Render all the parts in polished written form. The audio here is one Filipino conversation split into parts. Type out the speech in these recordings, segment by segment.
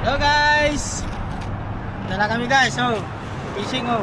Hello guys! Dala kami guys, oh. Fishing oh.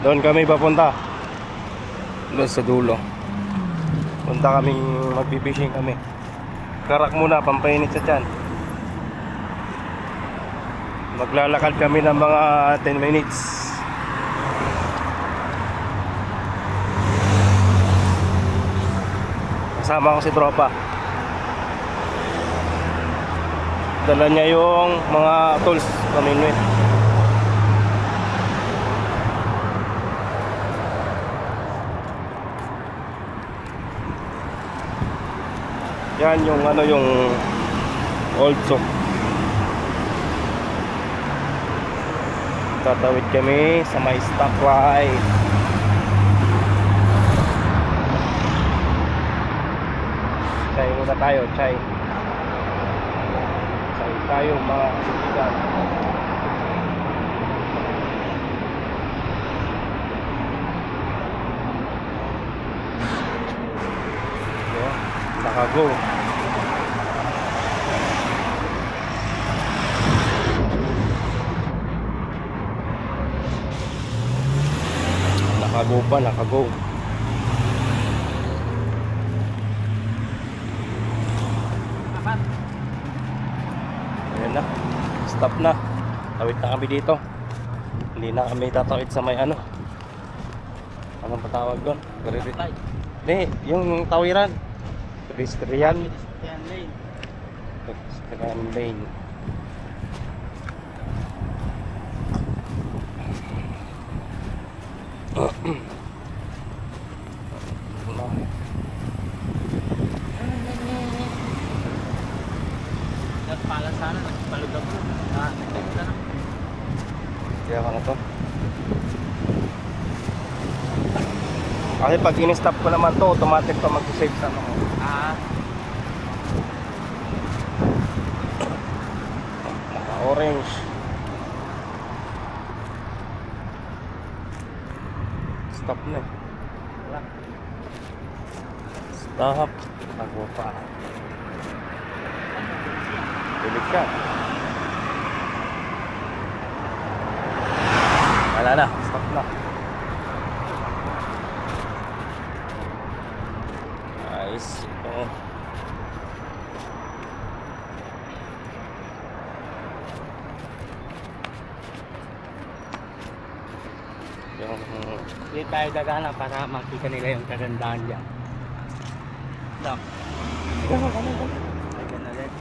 Doon kami papunta. Doon sa dulo. Punta kaming magpipishing kami. Karak muna, pampainit sa tiyan. Maglalakad kami ng mga 10 minutes. Kasama ko si tropa. Dala niya yung mga tools paminwit. Yan yung ano, yung old sock. Tatawid kami sa may stoplight. Chay muna tayo, chay. Chay tayo mga kaibigan. Nakago. Nakago pa, nakago. Ayan na. Stop na. Tawid na kami dito. Hindi na kami tatawid sa may ano. Anong patawag doon? Hindi, yung tawiran. Pedestrian Lane. Pedestrian lane. Nagpala sana, nagpalugab mo. Nagpalugab na. Kaya ka na to. Kasi pag in-stop ko naman to, automatic to mag-save sa ano. Naka-orange. Stop na eh. Stop. Ako pa. Bilig ka. Wala na. Stop na. Nice. Oh. Hindi tayo dagana para makita nila yung kagandahan dyan. No. Ay, ganda rin.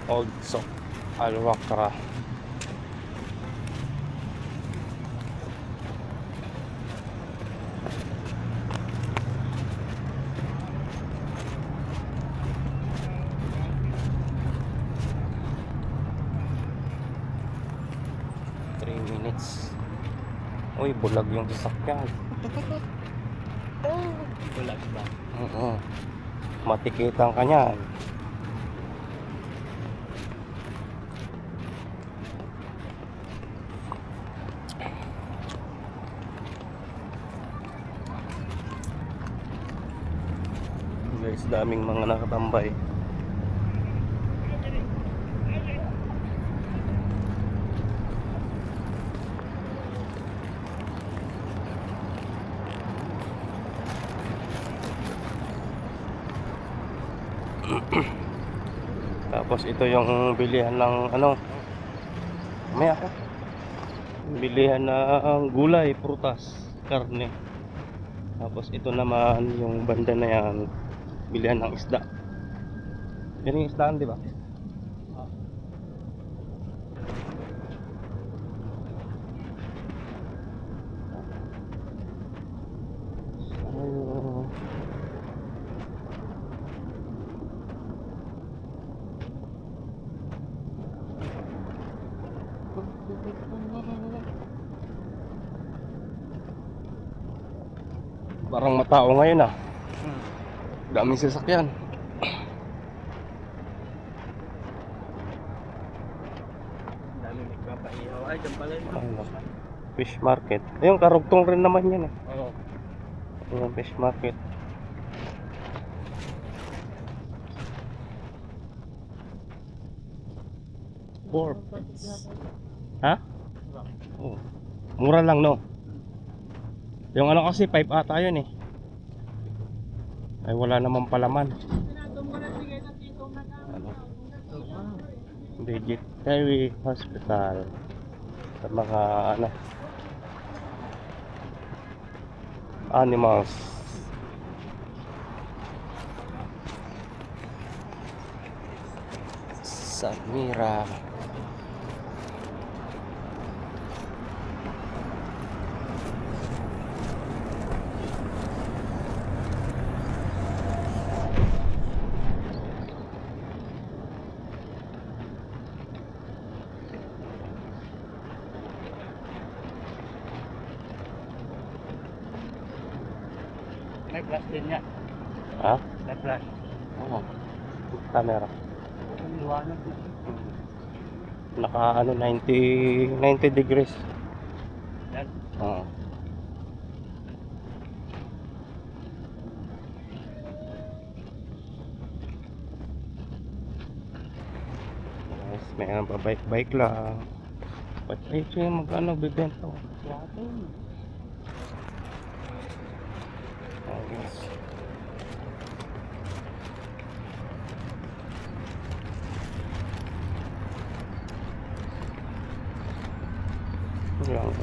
Old sock. Alwakra. Minutes. Uy, bulag yung sasakyan. Bulag ba? Oo. Matikitan ka niyan. Guys, daming mga nakatambay. Tapos ito yung bilihan ng ano, may ako bilihan ng gulay, prutas, karne. Tapos ito naman yung banda na yan, bilihan ng isda. Yan yung isdaan, di ba? Parang matao ngayon ah. Daming sasakyan. Dami nagpapaihaw. Ay, dyan pala yun. Ano? Fish market. Ayun, karugtong rin naman yan eh. Oo. Yung fish market. 4 Ha? Oh. Mura lang, no? Yung ano kasi 5 ata yun eh. Ay wala namang palaman. Ano? Vegetary Hospital. Sa mga ano animals. Samira. May flash din yan. Ha? May flash. Oo. Camera. Ang liwanag. Naka ano 90 degrees. Yan. Oo. Yes, mayroon pa bike lang. But ay siya magkano bibenta ko. Oh, yes.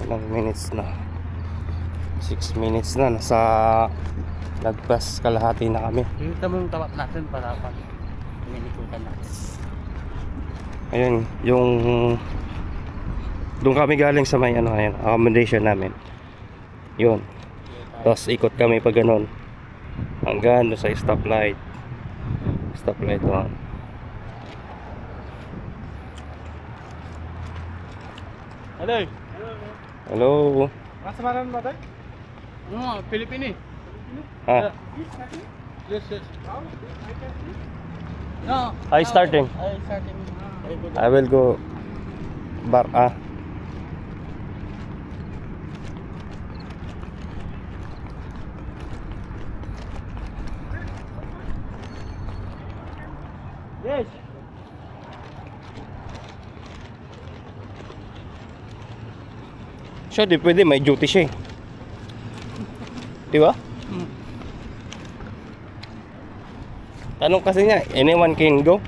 Ilang minutes na 6 minutes na nasa lagpas kalahati na kami. Kita mo yung tawag natin para pag minikutan natin. Ayun yung doon kami galing sa may ano ayun, accommodation namin yun, tapos ikot kami pa ganun hanggang doon sa stoplight doon. Hello. Hello. Kasamaran mo tayo? Pilipini. Ah, Yes, yes. No. I starting. I starting. I will go bar Yes. siya di pwede may duty siya eh. Di ba? Tanong kasi niya, anyone can go.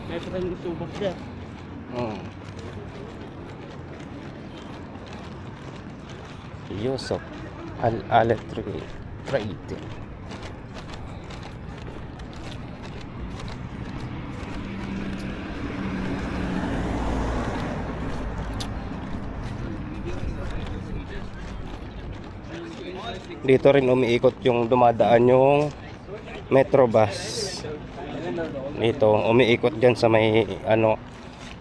May pa tayong subok dyan. Yusuf Al-Aletri Trading. Dito rin umiikot yung dumadaan yung Metrobus. Dito umiikot dyan sa may ano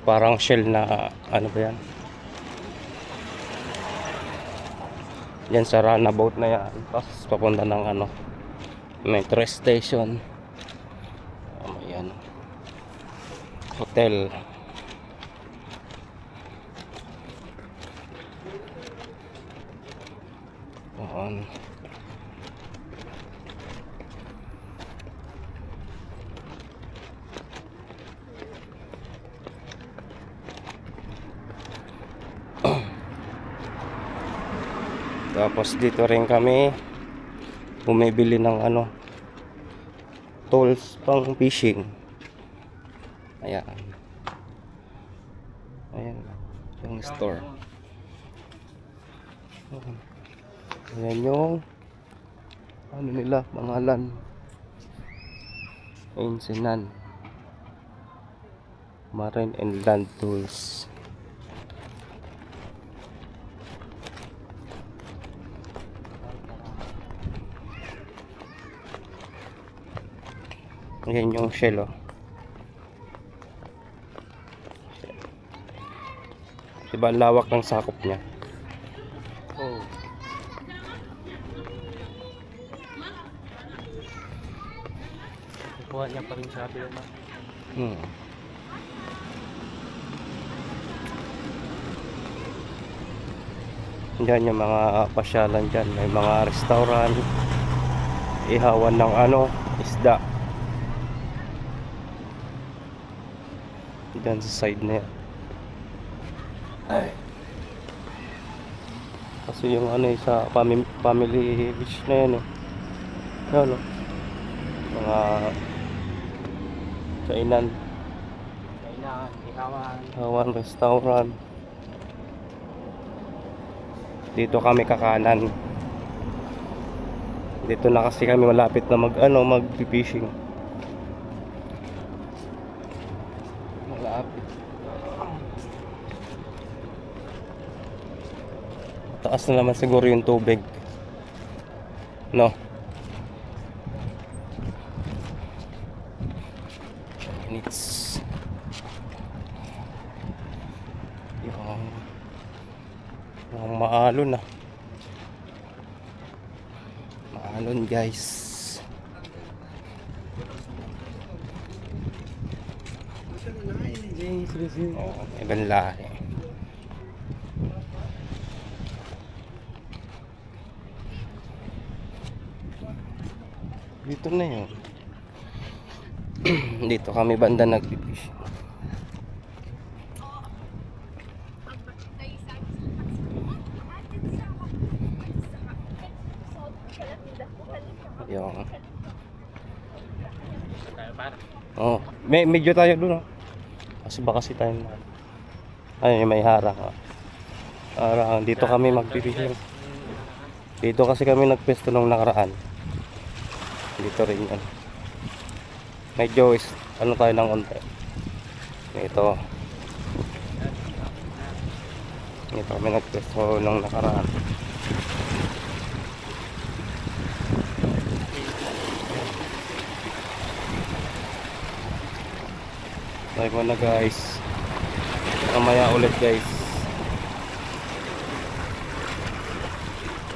parang shell na ano ba yan? Yan sa runabout na yan. Tapos papunta ng ano metro station. Ayan. Hotel. Ayan. Tapos dito rin kami bumibili ng ano tools pang fishing. Ayan. Ayan yung store. Ayan yung ano nila pangalan, Ensinan Marine and Land Tools. Ayan yung shell, oh. Diba ang lawak ng sakop niya? Oh. Kukuha niya pa rin sa kapila na. Diyan yung mga pasyalan dyan. May mga restaurant. ihawan ng ano, isda. Diyan sa side na yan. Kasi yung ano sa family beach na yan eh. Yan o. Mga kainan, Kainan, ihawan. hawan, restaurant. Dito kami kakanan. Dito na kasi kami malapit na mag-fishing. Malapit. Taas na naman siguro yung tubig. No? It's yung maalon na. Maalon guys. Oh, ibang lahi. Dito na yun. Dito kami banda nagpipish. Yung oh, medyo tayo dun oh. Kasi baka si tayo ayun may harang oh. Harang, dito kami magpipishing. Dito kasi kami nagpesto nung nakaraan. Dito rin yan. Medyo ano tayo ng konti. Ito kami nagpesto nung nakaraan. Tayo mo na guys. Mamaya ulit guys.